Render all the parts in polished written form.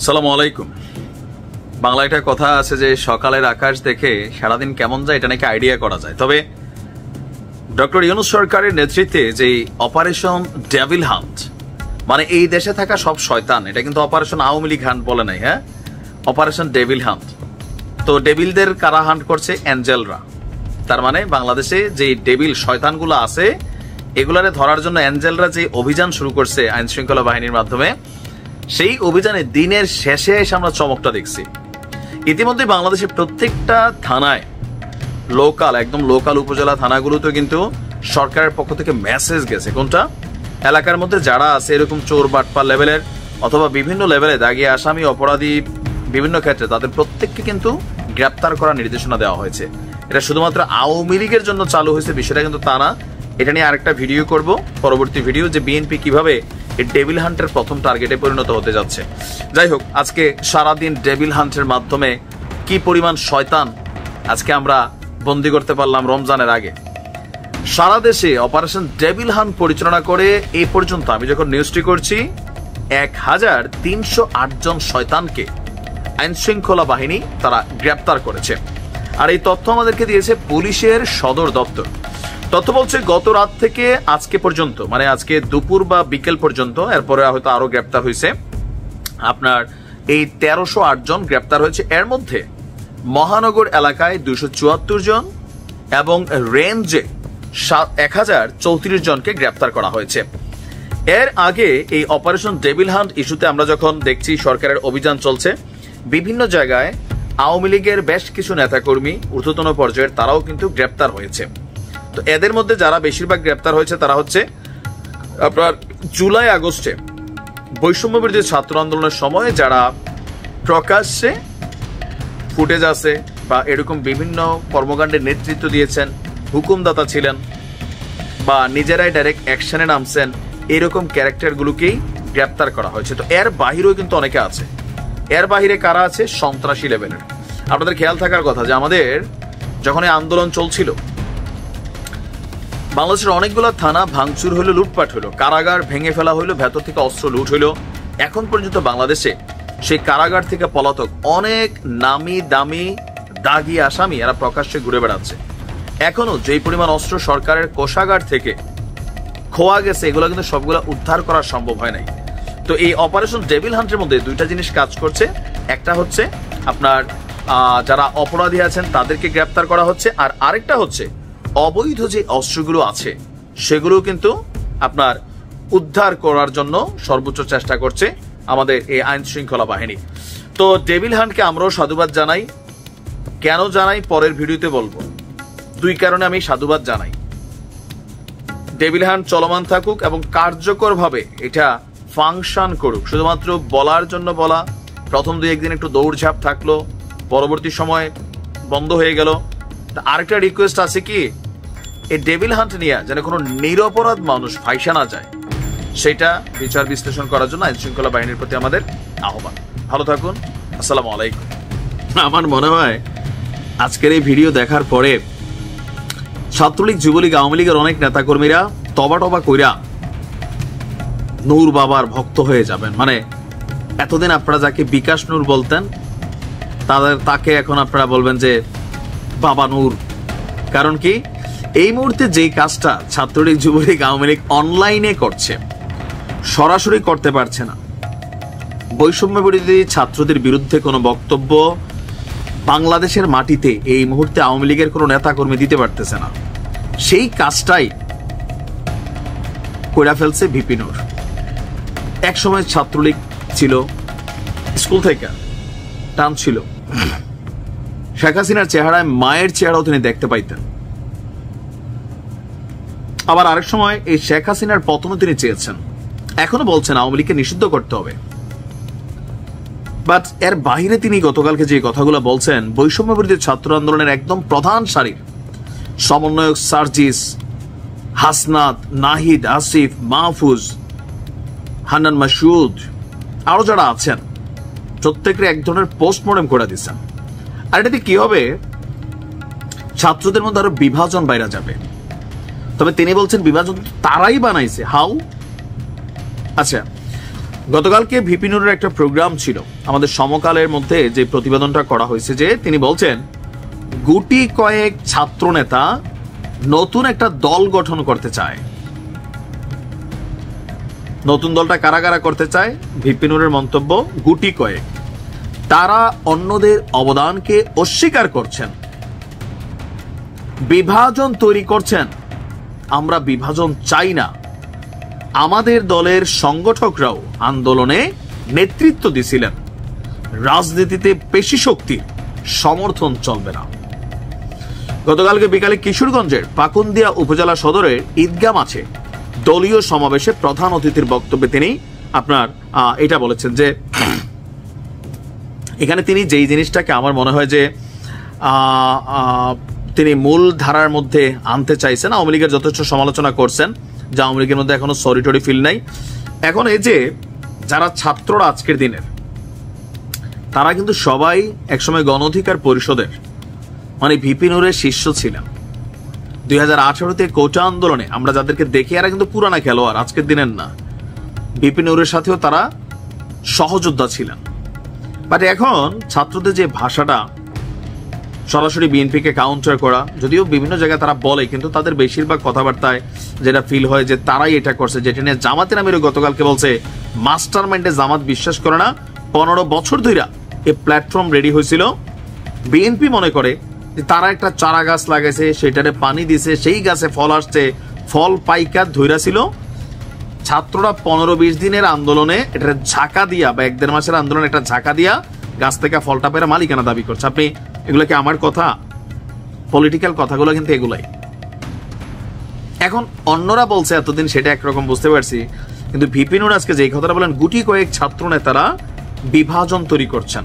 সালামু আলাইকুম। বাংলা একটা কথা আছে যে সকালের আকাশ দেখে সারাদিন কেমন যায় এটা নাকি আইডিয়া করা যায়। তবে ডক্টর ইউনূস সরকারের নেতৃত্বে যে অপারেশন ডেভিল হান্ট, মানে এই দেশে থাকা সব শয়তান, এটা কিন্তু অপারেশন আওয়ামী লীগ হান্ট বলে নাই, হ্যাঁ, অপারেশন ডেভিল হান্ট। তো ডেভিলদের কারা হান্ট করছে? অ্যাঞ্জেলরা। তার মানে বাংলাদেশে যে ডেভিল শয়তানগুলো আছে এগুলারে ধরার জন্য অ্যাঞ্জেলরা যে অভিযান শুরু করছে আইন শৃঙ্খলা বাহিনীর মাধ্যমে, সেই অভিযানে দিনের শেষে এসে আমরা চমকটা দেখছি। ইতিমধ্যে বাংলাদেশের প্রত্যেকটা থানায়, একদম লোকাল উপজেলা থানাগুলোতে কিন্তু সরকারের পক্ষ থেকে মেসেজ গেছে। কোনটা? এলাকার মধ্যে যারা আছে এরকম চোর বাটপার লেভেলের অথবা বিভিন্ন লেভেলে দাগিয়ে আসামি অপরাধী বিভিন্ন ক্ষেত্রে তাদের প্রত্যেককে কিন্তু গ্রেপ্তার করার নির্দেশনা দেওয়া হয়েছে। এটা শুধুমাত্র আওয়ামী লীগের জন্য চালু হয়েছে বিষয়টা কিন্তু তা না। এটা নিয়ে আরেকটা ভিডিও করব, পরবর্তী ভিডিও, যে বিএনপি কিভাবে এই ডেভিল হান্টের প্রথম টার্গেটে পরিণত হতে যাচ্ছে। যাই হোক, আজকে সারাদিন ডেভিল হান্টের মাধ্যমে কি পরিমাণ শয়তান আজকে আমরা বন্দি করতে পারলাম রমজানের আগে। সারা দেশে অপারেশন ডেভিল হান্ট পরিচালনা করে এই পর্যন্ত আমি যখন নিউজটি করছি 1308 জন শয়তানকে আইন শৃঙ্খলা বাহিনী তারা গ্রেপ্তার করেছে। আর এই তথ্য আমাদেরকে দিয়েছে পুলিশের সদর দপ্তর। তথ্য বলছে গত রাত থেকে আজকে পর্যন্ত, মানে আজকে দুপুর বা বিকেল পর্যন্ত, এরপরে হয়তো আরো গ্রেপ্তার হয়েছে, আপনার এই 1308 জন গ্রেপ্তার হয়েছে। এর মধ্যে মহানগর এলাকায় 274 জন এবং রেঞ্জে 1034 জনকে গ্রেপ্তার করা হয়েছে। এর আগে এই অপারেশন ডেভিল হান্ট ইস্যুতে আমরা যখন দেখছি সরকারের অভিযান চলছে, বিভিন্ন জায়গায় আওয়ামী লীগের বেশ কিছু নেতাকর্মী ঊর্ধ্বতন পর্যায়ের তারাও কিন্তু গ্রেপ্তার হয়েছে। তো এদের মধ্যে যারা বেশিরভাগ গ্রেপ্তার হয়েছে তারা হচ্ছে আপনার জুলাই আগস্টে বৈষম্য বিরোধী ছাত্র আন্দোলনের সময় যারা প্রকাশ্যে ফুটেজ আছে বা এরকম বিভিন্ন কর্মকাণ্ডের নেতৃত্ব দিয়েছেন, হুকুমদাতা ছিলেন বা নিজেরাই ডাইরেক্ট অ্যাকশনে নামছেন, এরকম ক্যারেক্টারগুলোকেই গ্রেপ্তার করা হয়েছে। তো এর বাহিরেও কিন্তু অনেকে আছে। এর বাহিরে কারা আছে? সন্ত্রাসী লেভেলের। আপনাদের খেয়াল থাকার কথা যে আমাদের যখন এই আন্দোলন চলছিল বাংলাদেশের অনেকগুলো থানা ভাঙচুর হলো, লুটপাট হলো, কারাগার ভেঙে ফেলা হলো, ভেতর থেকে অস্ত্র লুট হলো। এখন পর্যন্ত বাংলাদেশে সেই কারাগার থেকে পলাতক অনেক নামি দামি দাগি আসামি এরা প্রকাশ্যে ঘুরে বেড়াচ্ছে। এখনো যেই পরিমাণ অস্ত্র সরকারের কোষাগার থেকে খোয়া গেছে এগুলো কিন্তু সবগুলো উদ্ধার করা সম্ভব হয় নাই। তো এই অপারেশন ডেভিল হান্টের মধ্যে দুইটা জিনিস কাজ করছে। একটা হচ্ছে আপনার যারা অপরাধী আছেন তাদেরকে গ্রেপ্তার করা হচ্ছে, আর আরেকটা হচ্ছে অবৈধ যে অস্ত্রগুলো আছে সেগুলো কিন্তু আপনার উদ্ধার করার জন্য সর্বোচ্চ চেষ্টা করছে আমাদের এই আইন শৃঙ্খলা বাহিনী। তো ডেভিল হান্টকে আমরাও সাধুবাদ জানাই। কেন জানাই পরের ভিডিওতে বলবো। দুই কারণে আমি সাধুবাদ জানাই। ডেভিল হান্ট চলমান থাকুক এবং কার্যকরভাবে এটা ফাংশন করুক। শুধুমাত্র বলার জন্য বলা, প্রথম 2-1 দিন একটু দৌড়ঝাঁপ থাকলো, পরবর্তী সময় বন্ধ হয়ে গেল। আরেকটা রিকোয়েস্ট আছে কি, এই ডেভিল হান্ট নিয়ে যেন কোনো নিরপরাধ মানুষ ফাইসা না যায়, সেটা বিচার বিশ্লেষণ করার জন্য আইন শৃঙ্খলা বাহিনীর প্রতি আমাদের আহ্বান। ভালো থাকুন, আসসালামু আলাইকুম। আমার মনে হয় আজকের এই ভিডিও দেখার পরে ছাত্রলীগ, যুবলীগ, আওয়ামী লীগের অনেক নেতাকর্মীরা তবা কইরা নূর বাবার ভক্ত হয়ে যাবেন। মানে এতদিন আপনারা যাকে বিকাশ নূর বলতেন তাকে এখন আপনারা বলবেন যে বাবা নূর। কারণ কি, এই মুহূর্তে যেই কাজটা ছাত্রলীগ, যুবলীগ, আওয়ামী লীগ অনলাইনে করছে, সরাসরি করতে পারছে না। বৈষম্য বিরোধী ছাত্রদের বিরুদ্ধে কোনো বক্তব্য বাংলাদেশের মাটিতে এই মুহূর্তে আওয়ামী লীগের কোনো নেতাকর্মী দিতে পারতেছে না। সেই কাজটাই কইরা ফেলছে ভিপি নূর। একসময় ছাত্রলীগ ছিল, স্কুল থেকে টান ছিল, শেখ হাসিনার চেহারায় মায়ের চেহারাও তিনি দেখতে পাইতেন। আবার আরেক সময় এই শেখ হাসিনার পতনও তিনি চেয়েছেন। এখনো বলছেন আওয়ামী লীগকে নিষিদ্ধ করতে হবে। বাট এর বাইরে তিনি গতকালকে যে কথাগুলো বলছেন, বৈষম্য বিরোধী ছাত্র আন্দোলনের একদম প্রধান সারির সমন্বয়ক সার্জিস, হাসনাত, নাহিদ, আসিফ, মাহফুজ, হান্নান মাসুদ, আরো যারা আছেন প্রত্যেকের এক ধরনের পোস্টমর্টম করে দিচ্ছেন। আর এটাতে কি হবে, ছাত্রদের মধ্যে আরো বিভাজন বাইরে যাবে। তবে তিনি বলছেন বিভাজন তারাই বানাইছে। হাউ? আচ্ছা, গতকালকে ভিপি নুরের একটা প্রোগ্রাম ছিল, আমাদের সমকালের মধ্যে যে প্রতিবেদনটা করা হয়েছে, যে তিনি বলছেন গুটি কয়েক ছাত্র নেতা নতুন একটা দল গঠন করতে চায়। নতুন দলটা কারা কারা করতে চায়? ভিপি নুরের মন্তব্য, গুটি কয়েক। তারা অন্যদের অবদানকে অস্বীকার করছেন, বিভাজন তৈরি করছেন। আমরা বিভাজন চাই না। আমাদের দলের সংগঠকরাও আন্দোলনে নেতৃত্ব দিছিলেন। রাজনীতিতে পেশি শক্তির সমর্থন চলবে না। গতকালকে বিকালে কিশোরগঞ্জের পাকুন্দিয়া উপজেলা সদরের ঈদগাহ মাঠে দলীয় সমাবেশে প্রধান অতিথির বক্তব্যে তিনি আপনার এটা বলেছেন যে এখানে তিনি যেই জিনিসটাকে আমার মনে হয় যে তিনি মূল ধারার মধ্যে আনতে চাইছেন, আওয়ামী লীগের যথেষ্ট সমালোচনা করছেন যে আওয়ামী লীগের মধ্যে এখনো সরি টরি ফিল নাই। এখন এই যে যারা ছাত্ররা আজকের দিনের, তারা কিন্তু সবাই একসময় গণ অধিকার পরিষদের মানে ভিপি নুরের শিষ্য ছিলেন। 2018-তে কোটা আন্দোলনে আমরা যাদেরকে দেখি, এরা কিন্তু পুরানা খেলোয়াড়, আজকের দিনের না। ভিপি নুরের সাথেও তারা সহযোদ্ধা ছিলেন। বাট এখন ছাত্রদের যে ভাষাটা, সরাসরি বিএনপিকে কাউন্টার করা, যদিও বিভিন্ন জায়গায় তারা বলে, কিন্তু তাদের বেশিরভাগ কথাবার্তায় যেটা ফিল হয় যে তারাই এটা করছে, যেটা নিয়ে জামাতের আমিরও গতকালকে বলছে মাস্টার মাইন্ডে জামাত বিশ্বাস করে না। 15 বছর ধরে এই প্ল্যাটফর্ম রেডি হয়েছিল। বিএনপি মনে করে যে তারা একটা চারা গাছ লাগাইছে, সেটারে পানি দিছে, সেই গাছে ফল আসছে, ফল পাইকার ধইরা ছিল। ছাত্ররা 15-20 দিনের আন্দোলনে এটা ঝাঁকা দিয়া, বা 1-1.5 মাসের আন্দোলনে একটা ঝাঁকা দিয়া গাছ থেকে ফলটা পেরে মালিকানা দাবি করছে। আপনি এগুলো কি আমার কথা? পলিটিক্যাল কথাগুলো কিন্তু এগুলাই। এখন অন্যরা বলছে এতদিন, সেটা একরকম বুঝতে পারছি, কিন্তু ভিপি নুর আজকে যে কথাটা বলেন, গুটি কয়েক ছাত্র নেতারা বিভাজন তৈরি করছেন,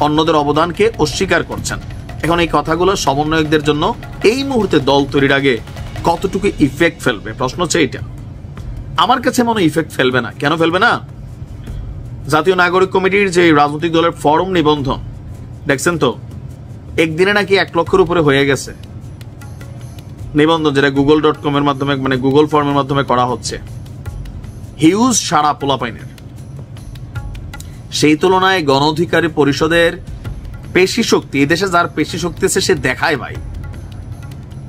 অন্যদের অবদানকে অস্বীকার করছেন। এখন এই কথাগুলো সমন্বয়কদের জন্য এই মুহূর্তে দল তৈরির আগে কতটুকু ইফেক্ট ফেলবে, প্রশ্ন হচ্ছে এইটা। আমার কাছে মনে ইফেক্ট ফেলবে না। কেন ফেলবে না? জাতীয় নাগরিক কমিটির যে রাজনৈতিক দলের ফরম নিবন্ধন দেখছেন তো, একদিনে নাকি 1 লক্ষের উপরে হয়ে গেছে নিবন্ধন, যেটা google.com এর মাধ্যমে, মানে গুগল ফর্মের মাধ্যমে করা হচ্ছে। হিউজ সারা পোলাপাইনের। সেই তুলনায় গণ অধিকার পরিষদের পেশি শক্তি, এদেশে যার পেশি শক্তি আছে সে দেখায় ভাই।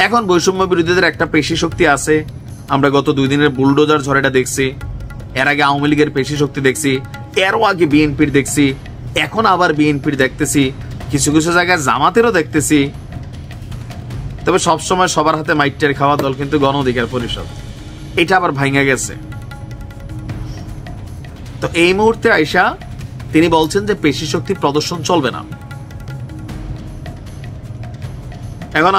এখন বৈষম্য বিরোধীদের একটা পেশি শক্তি আছে। আমরা গত 2 দিনের বুলডোজার ঝড়েটা দেখছি, এর আগে আওয়ামী লীগের পেশি শক্তি দেখছি, এরও আগে বিএনপির দেখছি, এখন আবার বিএনপির দেখতেছি, কিছু কিছু জায়গায় জামাতেরও দেখতেছি। তবে সবসময় সবার হাতে মাইটের খাওয়া দল কিন্তু গণ অধিকার পরিষদ, এটা আবার ভাঙা গেছে। তো এই মুহূর্তে আইসা তিনি বলছেন যে পেশি শক্তি প্রদর্শন চলবে না। এখন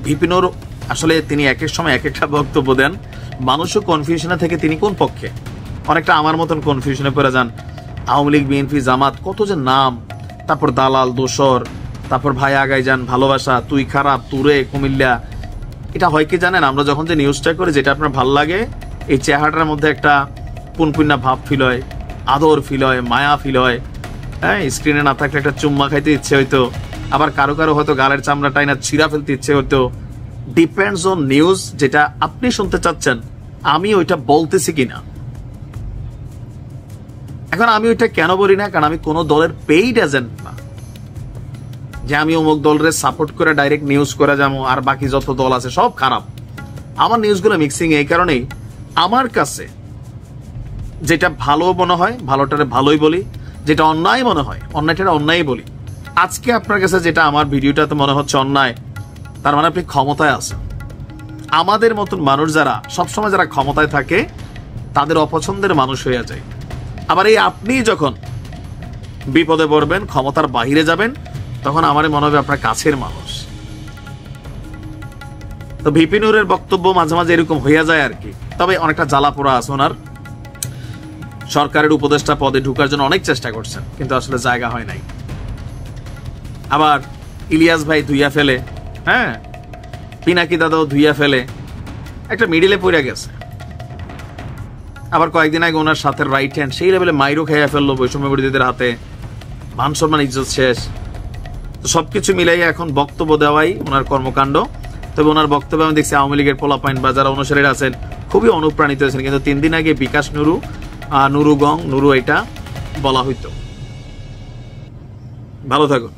ভিপি নুর আসলে তিনি এক এক সময় এক একটা বক্তব্য দেন, মানুষও কনফিউশনে থেকে তিনি কোন পক্ষে, অনেকটা আমার মতন কনফিউশনে পড়ে যান। আওয়ামী লীগ, বিএনপি, জামাত, কত যে নাম, তারপর দালাল, দোসর, তারপর ভাই আগাই যান, ভালোবাসা, তুই খারাপ, তুরে, কুমিল্লা। এটা হয় কি জানেন, আমরা যখন যে নিউজটা করি, যেটা আপনার ভাল লাগে, এই চেহারাটার মধ্যে একটা পুনপুন্না ভাব ফিল হয়, আদর ফিল হয়, মায়া ফিল হয়। হ্যাঁ, স্ক্রিনে না থাকলে একটা চুম্মা খাইতে ইচ্ছে হইতো, আবার কারো কারো হয়তো গালের চামড়া টাইনা ছিঁড়া ফেলতে ইচ্ছে হইতো। ডিপেন্ডস অন নিউজ, যেটা আপনি শুনতে চাচ্ছেন আমি ওইটা বলতেছি কিনা। এখন আমি ওইটা কেন বলি না, কারণ আমি কোন দলের পেইড এজেন্ট না যে আমি অমুক দলের সাপোর্ট করে ডাইরেক্ট নিউজ করে যাবো আর বাকি যত দল আছে সব খারাপ। আমার নিউজগুলো মিক্সিং এই কারণেই, আমার কাছে যেটা ভালো মনে হয় ভালোটারে ভালোই বলি, যেটা অন্যায় মনে হয় অন্যায়টা অন্যায় বলি। আজকে আপনার কাছে যেটা আমার ভিডিওটাতে মনে হচ্ছে অন্যায়, তার মানে আপনি ক্ষমতায় আছেন। আমাদের মতন মানুষ যারা সবসময় যারা ক্ষমতায় থাকে তাদের অপছন্দের মানুষ হয়ে যায়। আবার এই আপনি যখন বিপদে পড়বেন, ক্ষমতার বাহিরে যাবেন, তখন আমারই মনে হবে আপনার কাছের মানুষ। তো ভিপি নুরের বক্তব্য মাঝে মাঝে এরকম হইয়া যায় আর কি। তবে অনেকটা জ্বালা পোড়া আছে ওনার। সরকারের উপদেষ্টা পদে ঢুকার জন্য অনেক চেষ্টা করছেন, কিন্তু আসলে জায়গা হয় নাই। আবার ইলিয়াস ভাই ধুইয়া ফেলে, হ্যাঁ, পিনাকি দাদাও ধুইয়া ফেলে, একটা মিডিলে পড়ে গেছে। আবার কয়েকদিন আগে ওনার সাথে রাইট হ্যান্ড সেই লেভেলে মাইরও খাইয়া ফেললো বৈষম্য বিরোধীদের হাতে, মান সম্মান ইজ্জত শেষ। তো সবকিছু মিলাইয়া এখন বক্তব্য দেওয়াই ওনার কর্মকাণ্ড। তবে ওনার বক্তব্য আমি দেখছি আওয়ামী লীগের পোলাপাইন বা যারা অনুসারীরা আছেন খুবই অনুপ্রাণিত হয়েছেন। কিন্তু 3 দিন আগে বিকাশ নুরু নুরু এটা বলা হইতো। ভালো থাকুন।